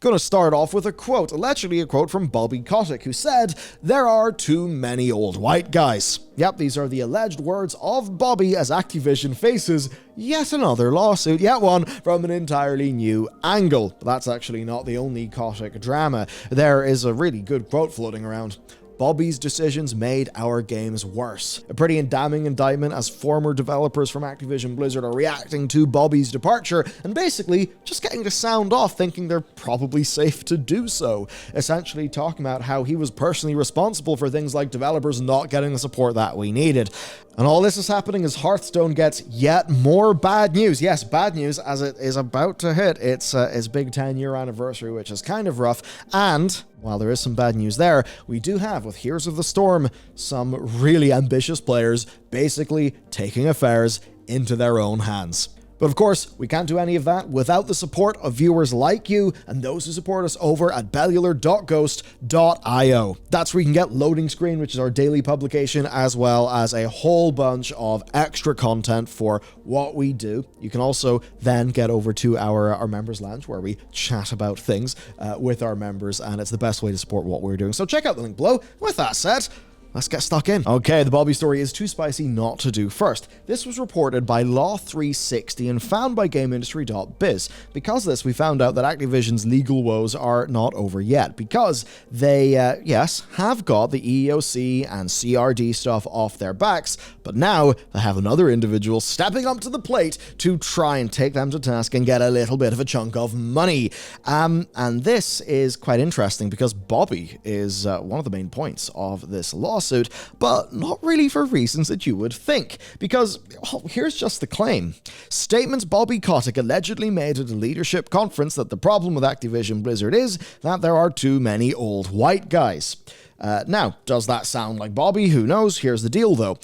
Gonna start off with a quote, allegedly a quote from Bobby Kotick, who said, "There are too many old white guys." Yep, these are the alleged words of Bobby as Activision faces yet another lawsuit, yet one from an entirely new angle. But that's actually not the only Kotick drama. There is a really good quote floating around. "Bobby's decisions made our games worse." A pretty damning indictment as former developers from Activision Blizzard are reacting to Bobby's departure and basically just getting to sound off thinking they're probably safe to do so. Essentially talking about how he was personally responsible for things like developers not getting the support that we needed. And all this is happening as Hearthstone gets yet more bad news. Yes, bad news as it is about to hit its big 10-year anniversary, which is kind of rough. And while there is some bad news there, we do have, with Heroes of the Storm, some really ambitious players basically taking affairs into their own hands. But of course, we can't do any of that without the support of viewers like you and those who support us over at bellular.ghost.io. That's where you can get Loading Screen, which is our daily publication, as well as a whole bunch of extra content for what we do. You can also then get over to our members lounge where we chat about things with our members, and it's the best way to support what we're doing. So check out the link below. With that said, let's get stuck in. Okay, the Bobby story is too spicy not to do first. This was reported by Law360 and found by GameIndustry.biz. Because of this, we found out that Activision's legal woes are not over yet, because they, yes, have got the EEOC and CRD stuff off their backs, but now they have another individual stepping up to the plate to try and take them to task and get a little bit of a chunk of money. And this is quite interesting because Bobby is one of the main points of this lawsuit, but not really for reasons that you would think. Because, well, here's just the claim. Statements Bobby Kotick allegedly made at a leadership conference that the problem with Activision Blizzard is that there are too many old white guys. Now, does that sound like Bobby? Who knows? Here's the deal, though.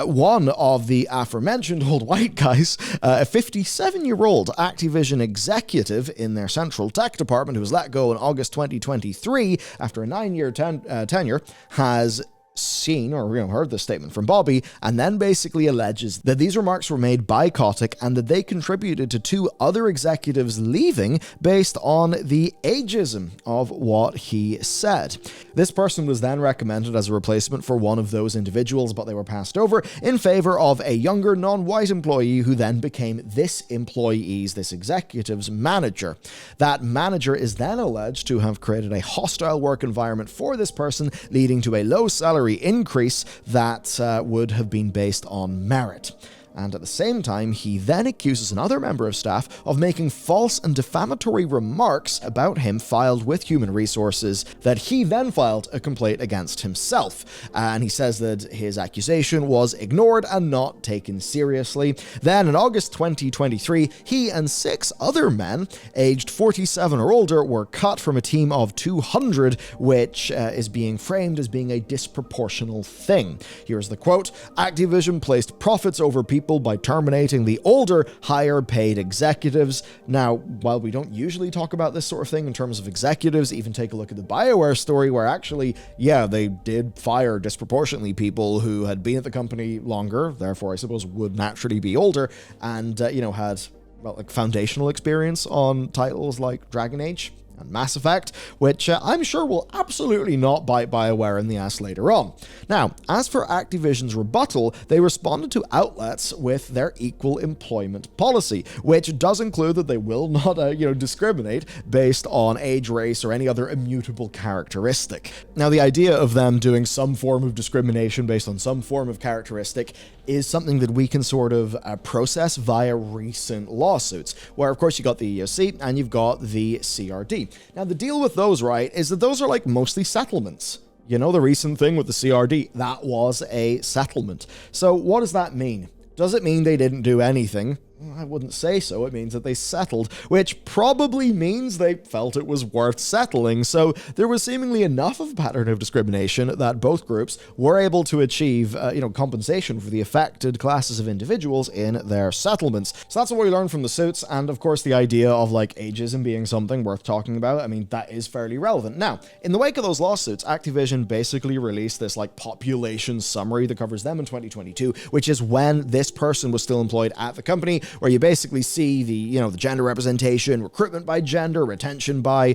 One of the aforementioned old white guys, a 57-year-old Activision executive in their central tech department who was let go in August 2023 after a 9-year tenure, has seen or heard this statement from Bobby and then basically alleges that these remarks were made by Kotick and that they contributed to 2 other executives leaving based on the ageism of what he said. This person was then recommended as a replacement for one of those individuals, but they were passed over in favor of a younger non-white employee who then became this executive's manager. That manager is then alleged to have created a hostile work environment for this person, leading to a low salary increase that would have been based on merit. And at the same time, he then accuses another member of staff of making false and defamatory remarks about him filed with Human Resources that he then filed a complaint against himself. And he says that his accusation was ignored and not taken seriously. Then in August 2023, he and 6 other men, aged 47 or older, were cut from a team of 200, which is being framed as being a disproportional thing. Here's the quote: "Activision placed profits over people by terminating the older, higher-paid executives." Now, while we don't usually talk about this sort of thing in terms of executives, even take a look at the BioWare story where actually, yeah, they did fire disproportionately people who had been at the company longer, therefore I suppose would naturally be older, and, had, well, like foundational experience on titles like Dragon Age and Mass Effect, which I'm sure will absolutely not bite BioWare in the ass later on. Now, as for Activision's rebuttal, they responded to outlets with their equal employment policy, which does include that they will not, discriminate based on age, race, or any other immutable characteristic. Now, the idea of them doing some form of discrimination based on some form of characteristic is something that we can sort of process via recent lawsuits, where of course you got the EEOC and you've got the CRD. Now the deal with those, right, is that those are like mostly settlements. You know, the recent thing with the CRD, that was a settlement. So what does that mean? Does it mean they didn't do anything? I wouldn't say so. It means that they settled, which probably means they felt it was worth settling. So there was seemingly enough of a pattern of discrimination that both groups were able to achieve, compensation for the affected classes of individuals in their settlements. So that's what we learned from the suits. And of course, the idea of like ageism being something worth talking about. I mean, that is fairly relevant. Now, in the wake of those lawsuits, Activision basically released this like population summary that covers them in 2022, which is when this person was still employed at the company. where you basically see the gender representation, recruitment by gender, retention by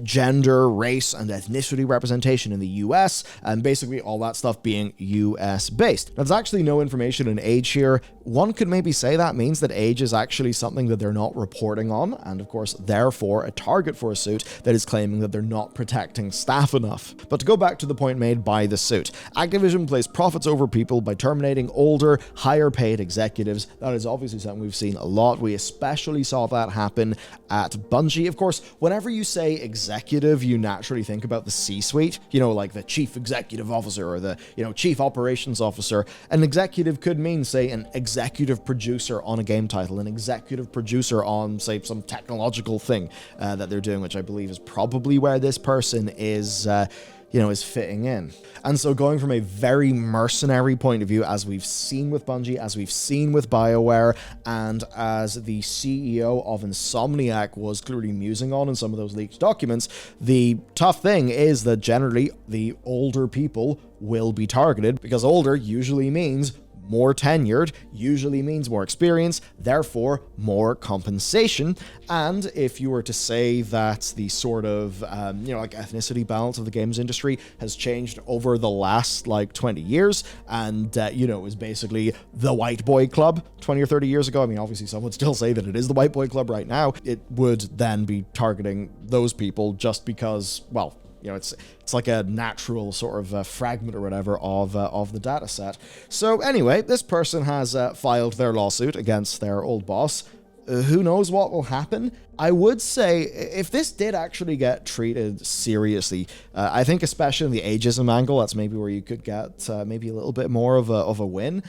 gender, race, and ethnicity representation in the US, and basically all that stuff being US based. Now, there's actually no information in age here. One could maybe say that means that age is actually something that they're not reporting on, and of course, therefore, a target for a suit that is claiming that they're not protecting staff enough. But to go back to the point made by the suit, Activision placed profits over people by terminating older, higher paid executives. That is obviously something we've seen a lot. We especially saw that happen at Bungie. Of course, whenever you say executive, you naturally think about the C-suite, like the chief executive officer or the, chief operations officer. An executive could mean, say, an executive producer on a game title, an executive producer on, say, some technological thing that they're doing, which I believe is probably where this person is fitting in. And so going from a very mercenary point of view, as we've seen with Bungie, as we've seen with BioWare, and as the CEO of Insomniac was clearly musing on in some of those leaked documents, the tough thing is that generally the older people will be targeted, because older usually means more tenured, usually means more experience, therefore more compensation. And if you were to say that the sort of, ethnicity balance of the games industry has changed over the last 20 years, and, it was basically the white boy club 20 or 30 years ago. I mean, obviously some would still say that it is the white boy club right now. It would then be targeting those people just because, well, it's like a natural sort of fragment or whatever of the data set. So anyway, this person has filed their lawsuit against their old boss. Who knows what will happen? I would say if this did actually get treated seriously, I think especially in the ageism angle, that's maybe where you could get maybe a little bit more of a win.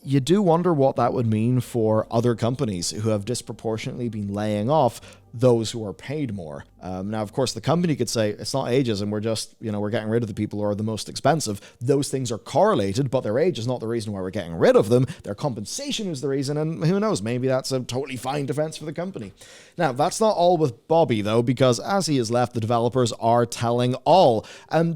You do wonder what that would mean for other companies who have disproportionately been laying off those who are paid more. Now, of course, the company could say it's not ageism, we're just, we're getting rid of the people who are the most expensive. Those things are correlated, but their age is not the reason why we're getting rid of them. Their compensation is the reason, and who knows, maybe that's a totally fine defense for the company. Now, that's not all with Bobby, though, because as he has left, the developers are telling all.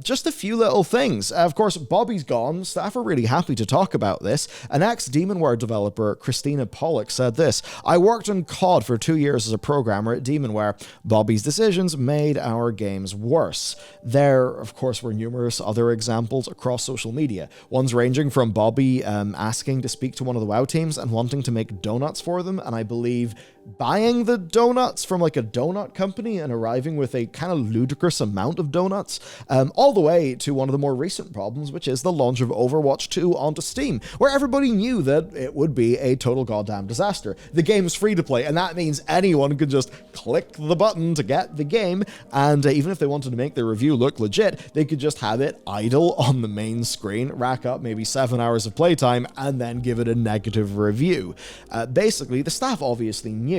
Just a few little things. Of course, Bobby's gone. Staff are really happy to talk about this. An ex-Demonware developer, Christina Pollock, said this: "I worked on COD for 2 years as a programmer at Demonware. Bobby's decisions made our games worse." There, of course, were numerous other examples across social media. Ones ranging from Bobby asking to speak to one of the WoW teams and wanting to make donuts for them, and I believe buying the donuts from a donut company and arriving with a kind of ludicrous amount of donuts, all the way to one of the more recent problems, which is the launch of Overwatch 2 onto Steam, where everybody knew that it would be a total goddamn disaster. The game's free to play, and that means anyone could just click the button to get the game, and even if they wanted to make their review look legit, they could just have it idle on the main screen, rack up maybe 7 hours of playtime, and then give it a negative review. Basically, the staff obviously knew.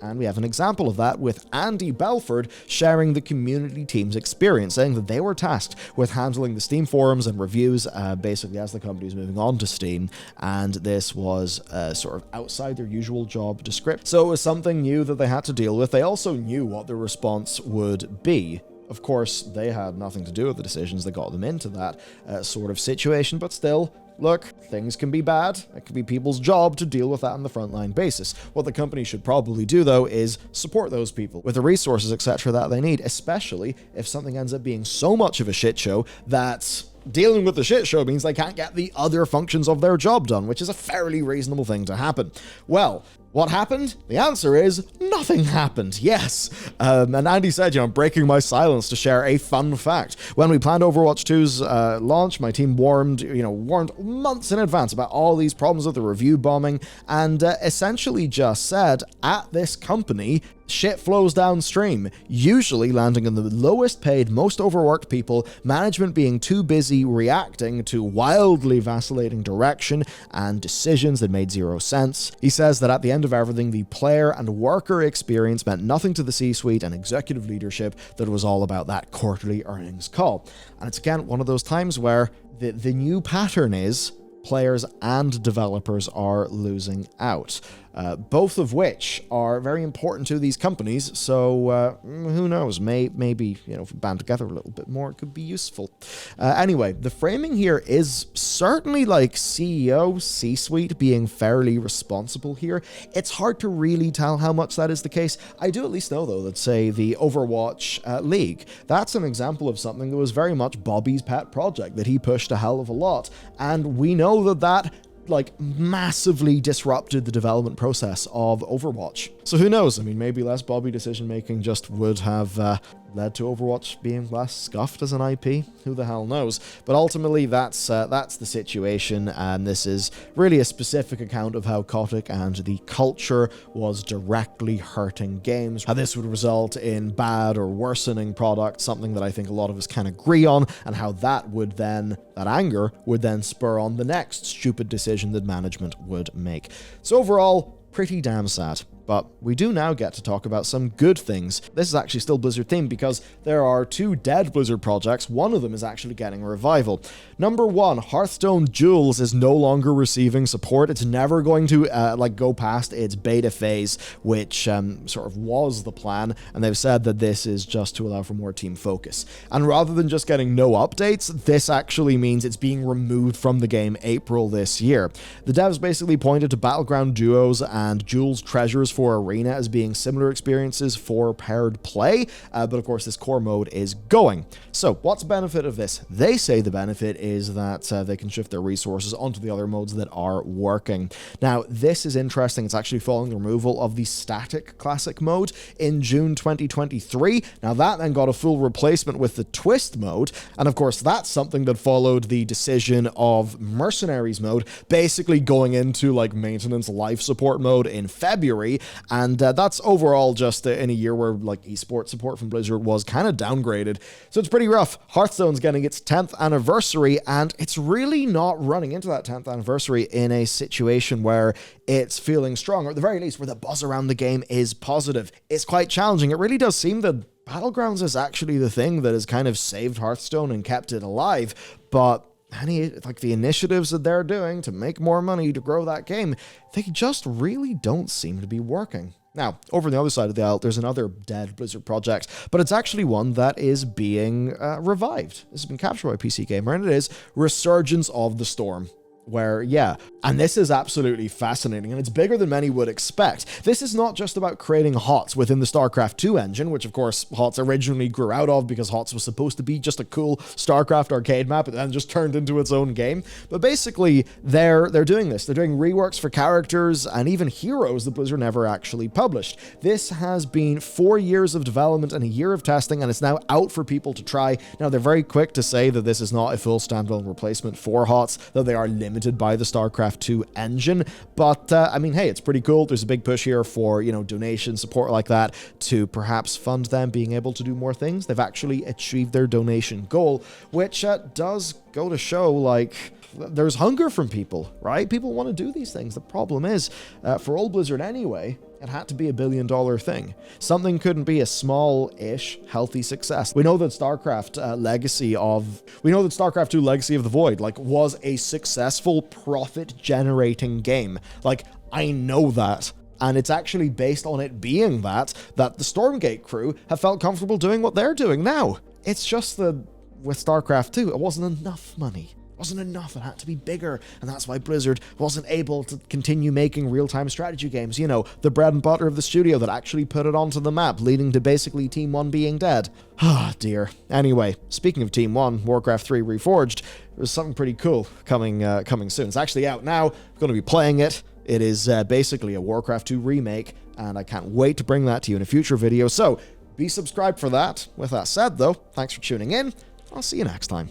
And we have an example of that with Andy Belford sharing the community team's experience, saying that they were tasked with handling the Steam forums and reviews, basically as the company is moving on to Steam, and this was sort of outside their usual job description. So it was something new that they had to deal with. They also knew what the response would be. Of course, they had nothing to do with the decisions that got them into that sort of situation, but still, look, things can be bad. It can be people's job to deal with that on the frontline basis. What the company should probably do, though, is support those people with the resources, etc., that they need, especially if something ends up being so much of a shit show that dealing with the shit show means they can't get the other functions of their job done, which is a fairly reasonable thing to happen. Well, what happened? The answer is nothing happened. Yes. And Andy said, breaking my silence to share a fun fact. When we planned Overwatch 2's launch, my team warned months in advance about all these problems with the review bombing, and essentially just said, at this company, shit flows downstream, usually landing on the lowest paid, most overworked people, management being too busy reacting to wildly vacillating direction and decisions that made zero sense. He says that at the end of everything, the player and worker experience meant nothing to the C-suite and executive leadership, that it was all about that quarterly earnings call. And it's again one of those times where the new pattern is players and developers are losing out. both of which are very important to these companies. So who knows? Maybe if we band together a little bit more, it could be useful. Anyway, the framing here is certainly like CEO, C-suite being fairly responsible here. It's hard to really tell how much that is the case. I do at least know, though, that, say, the Overwatch League, that's an example of something that was very much Bobby's pet project, that he pushed a hell of a lot. And we know that massively disrupted the development process of Overwatch. So who knows? I mean, maybe less Bobby decision-making just would have led to Overwatch being less scuffed as an IP. Who the hell knows? But ultimately, that's the situation, and this is really a specific account of how Kotick and the culture was directly hurting games, how this would result in bad or worsening products, something that I think a lot of us can agree on, and how that anger would then spur on the next stupid decision that management would make. So overall, pretty damn sad. But we do now get to talk about some good things. This is actually still Blizzard themed because there are 2 dead Blizzard projects. One of them is actually getting a revival. Number 1, Hearthstone Duels is no longer receiving support. It's never going to go past its beta phase, which sort of was the plan. And they've said that this is just to allow for more team focus. And rather than just getting no updates, this actually means it's being removed from the game April this year. The devs basically pointed to Battleground Duos and Duels Treasures for Arena as being similar experiences for paired play, but of course this core mode is going. So what's the benefit of this? They say the benefit is that they can shift their resources onto the other modes that are working. Now this is interesting. It's actually following the removal of the static classic mode in June 2023. Now that then got a full replacement with the twist mode, and of course that's something that followed the decision of Mercenaries mode, basically going into maintenance life support mode in February. And that's overall just in a year where esports support from Blizzard was kind of downgraded. So it's pretty rough. Hearthstone's getting its 10th anniversary, and it's really not running into that 10th anniversary in a situation where it's feeling strong, or at the very least where the buzz around the game is positive. It's quite challenging. It really does seem that Battlegrounds is actually the thing that has kind of saved Hearthstone and kept it alive, but the initiatives that they're doing to make more money to grow that game, they just really don't seem to be working. Now, over on the other side of the aisle, there's another dead Blizzard project, but it's actually one that is being revived. This has been captured by PC Gamer, and it is Resurgence of the Storm. And this is absolutely fascinating, and it's bigger than many would expect. This is not just about creating HOTS within the StarCraft 2 engine, which of course HOTS originally grew out of because HOTS was supposed to be just a cool StarCraft arcade map and then just turned into its own game. But basically, they're doing this. They're doing reworks for characters and even heroes that Blizzard never actually published. This has been 4 years of development and a year of testing, and it's now out for people to try. Now, they're very quick to say that this is not a full standalone replacement for HOTS, that they are limited by the StarCraft 2 engine, but hey, it's pretty cool. There's a big push here for, donation support like that to perhaps fund them being able to do more things. They've actually achieved their donation goal, which does go to show, there's hunger from people, right? People want to do these things. The problem is, for old Blizzard anyway, it had to be $1 billion thing. Something couldn't be a small-ish, healthy success. We know that StarCraft 2 Legacy of the Void, was a successful profit-generating game. I know that. And it's actually based on it being that the Stormgate crew have felt comfortable doing what they're doing now. It's just that with StarCraft 2, it wasn't enough money. Wasn't enough. It had to be bigger, and that's why Blizzard wasn't able to continue making real-time strategy games, the bread and butter of the studio that actually put it onto the map, leading to basically Team 1 being dead. Ah, dear. Anyway, speaking of Team 1, Warcraft 3 Reforged, there's something pretty cool coming soon. It's actually out now. I'm going to be playing it. It is basically a Warcraft 2 remake, and I can't wait to bring that to you in a future video, so be subscribed for that. With that said, though, thanks for tuning in. I'll see you next time.